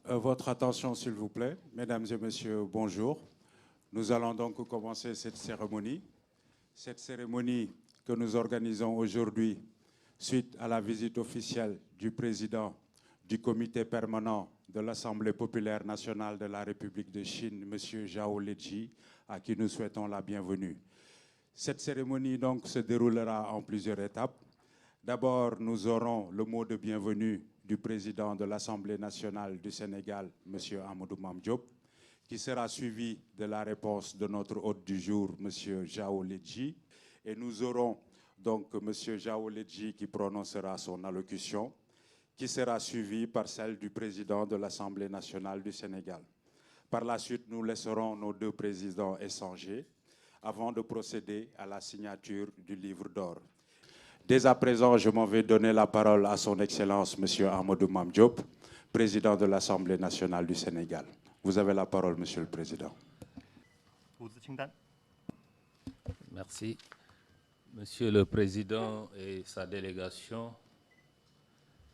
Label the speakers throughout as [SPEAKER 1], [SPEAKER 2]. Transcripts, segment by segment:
[SPEAKER 1] Votre attention, s'il vous plaît. Mesdames et messieurs, bonjour. Nous allons donc commencer cette cérémonie. Cette cérémonie que nous organisons aujourd'hui suite à la visite officielle du président du comité permanent de l'Assemblée populaire nationale de la République de Chine, M. Zhao Leji, à qui nous souhaitons la bienvenue. Cette cérémonie donc se déroulera en plusieurs étapes. D'abord, nous aurons le mot de bienvenue du président de l'Assemblée nationale du Sénégal, M. Amadou Mame Diop, qui sera suivi de la réponse de notre hôte du jour, M. Zhao Leji. Et nous aurons donc M. Zhao Leji qui prononcera son allocution, qui sera suivie par celle du président de l'Assemblée nationale du Sénégal. Par la suite, nous laisserons nos deux présidents échanger avant de procéder à la signature du livre d'or. Dès à présent, je m'en vais donner la parole à son Excellence, M. Amadou Mame Diop, président de l'Assemblée nationale du Sénégal. Vous avez la parole, Monsieur le Président.
[SPEAKER 2] Merci. Monsieur le Président et sa délégation,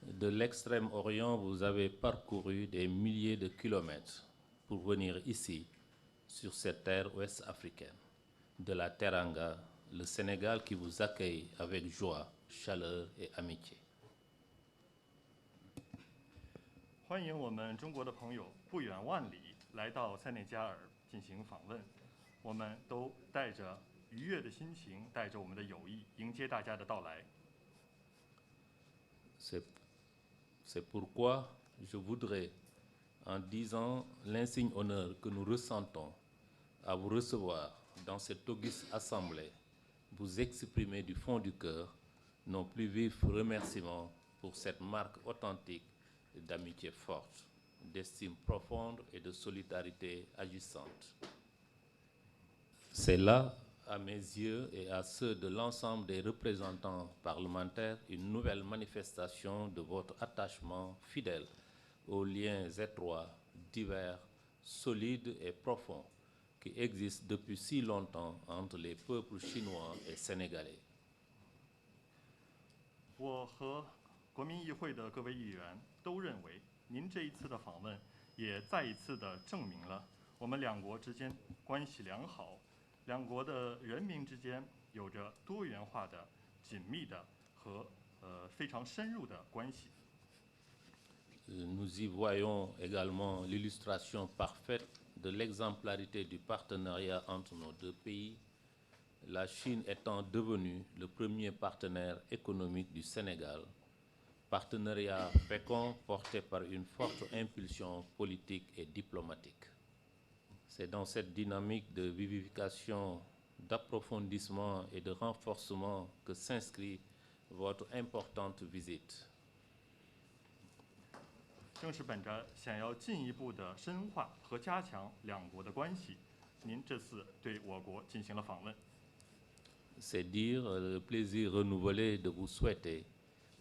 [SPEAKER 2] de l'Extrême-Orient, vous avez parcouru des milliers de kilomètres pour venir ici, sur cette terre ouest africaine, de la Teranga, le Sénégal qui vous accueille avec joie, chaleur et amitié.
[SPEAKER 3] 欢迎我们中国的朋友不远万里来到塞内加尔进行访问，我们都带着愉悦的心情，带着我们的友谊迎接大家的到来。
[SPEAKER 2] C'est pourquoi je voudrais, en disant l'insigne honneur que nous ressentons à vous recevoir dans cette auguste assemblée, vous exprimer du fond du cœur nos plus vifs remerciements pour cette marque authentique d'amitié forte, d'estime profonde et de solidarité agissante. C'est là, à mes yeux et à ceux de l'ensemble des représentants parlementaires, une nouvelle manifestation de votre attachement fidèle aux liens étroits, divers, solides et profonds qui existent depuis si longtemps entre les peuples chinois et sénégalais.
[SPEAKER 3] 我和国民议会的各位议员都认为，您这一次的访问也再一次的证明了我们两国之间关系良好，两国的人民之间有着多元化的、紧密的和非常深入的关系。
[SPEAKER 2] Nous y voyons également l'illustration parfaite de l'exemplarité du partenariat entre nos deux pays, la Chine étant devenue le premier partenaire économique du Sénégal, partenariat fécond porté par une forte impulsion politique et diplomatique. C'est dans cette dynamique de vivification, d'approfondissement et de renforcement que s'inscrit votre importante visite.
[SPEAKER 3] 正是本着想要进一步的深化和加强两国的关系，您这次对我国进行了访问。
[SPEAKER 2] C'est dire le plaisir renouvelé de vous souhaiter,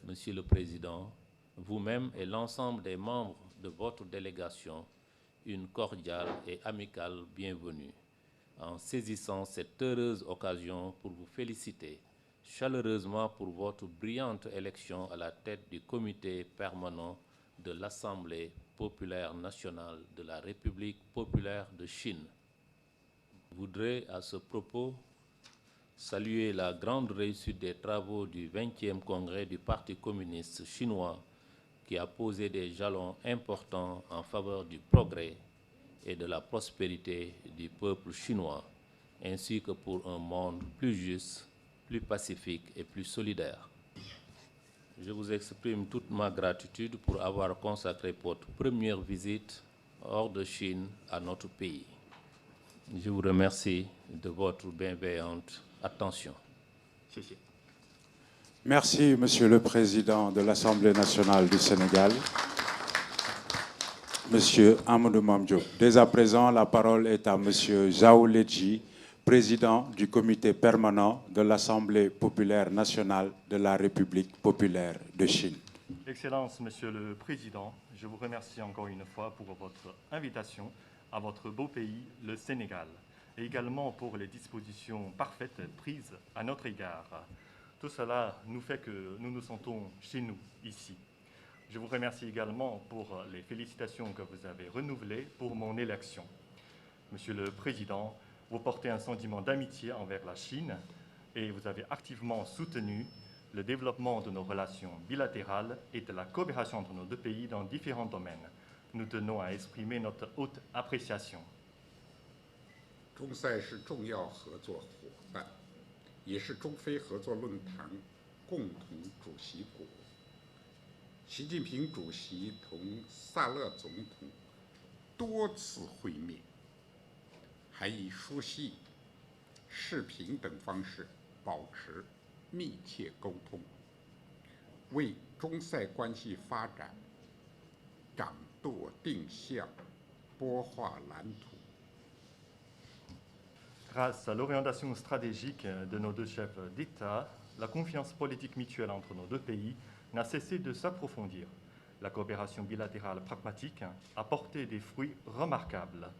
[SPEAKER 2] Monsieur le Président, vous-même et l'ensemble des membres de votre délégation, une cordiale et amicale bienvenue, en saisissant cette heureuse occasion pour vous féliciter chaleureusement pour votre brillante élection à la tête du comité permanent de l'Assemblée populaire nationale de la République populaire de Chine. Je voudrais à ce propos saluer la grande réussite des travaux du 20e congrès du Parti communiste chinois qui a posé des jalons importants en faveur du progrès et de la prospérité du peuple chinois, ainsi que pour un monde plus juste, plus pacifique et plus solidaire. Je vous exprime toute ma gratitude pour avoir consacré votre première visite hors de Chine à notre pays. Je vous remercie de votre bienveillante attention.
[SPEAKER 1] Merci, Monsieur le Président de l'Assemblée nationale du Sénégal, Monsieur Amadou Mame Diop. Dès à présent, la parole est à Monsieur Zhao Leji, président du comité permanent de l'Assemblée populaire nationale de la République populaire de Chine.
[SPEAKER 3] Excellence, Monsieur le Président, je vous remercie encore une fois pour votre invitation à votre beau pays, le Sénégal, et également pour les dispositions parfaites prises à notre égard. Tout cela nous fait que nous nous sentons chez nous, ici. Je vous remercie également pour les félicitations que vous avez renouvelées pour mon élection. Monsieur le Président, vous portez un sentiment d'amitié envers la Chine et vous avez activement soutenu le développement de nos relations bilatérales et de la coopération entre nos deux pays dans différents domaines. Nous tenons à exprimer notre haute appréciation.
[SPEAKER 4] 中赛是重要合作伙伴，也是中非合作论坛共同主席国。习近平主席同萨勒总统多次会面，还以书信、视频等方式保持密切沟通，为中塞关系发展掌舵定向、拨画蓝图。
[SPEAKER 3] Grâce à l'orientation stratégique de nos deux chefs d'État, la confiance politique mutuelle entre nos deux pays n'a cessé de s'approfondir. La coopération bilatérale pragmatique a porté des fruits remarquables.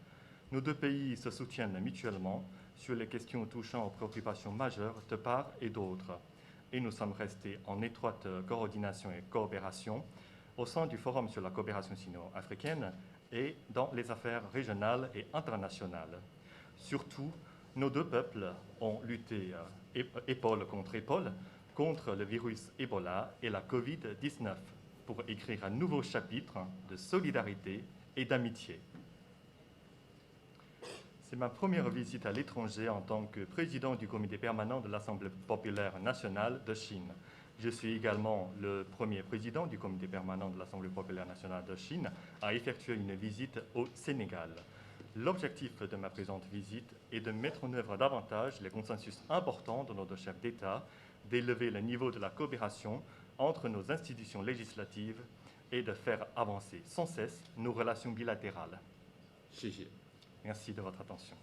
[SPEAKER 3] Nos deux pays se soutiennent mutuellement sur les questions touchant aux préoccupations majeures de part et d'autre. Et nous sommes restés en étroite coordination et coopération au sein du Forum sur la coopération sino-africaine et dans les affaires régionales et internationales. Surtout, nos deux peuples ont lutté épaule contre le virus Ebola et la Covid-19 pour écrire un nouveau chapitre de solidarité et d'amitié. C'est ma première visite à l'étranger en tant que président du comité permanent de l'Assemblée populaire nationale de Chine. Je suis également le premier président du comité permanent de l'Assemblée populaire nationale de Chine à effectuer une visite au Sénégal. L'objectif de ma présente visite est de mettre en œuvre davantage les consensus importants de nos deux chefs d'État, d'élever le niveau de la coopération entre nos institutions législatives et de faire avancer sans cesse nos relations bilatérales. Merci de votre attention.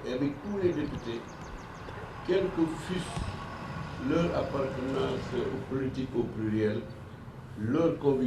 [SPEAKER 5] Et avec tous les députés, quelle que fût leur appartenance politique au pluriel, leur conviction.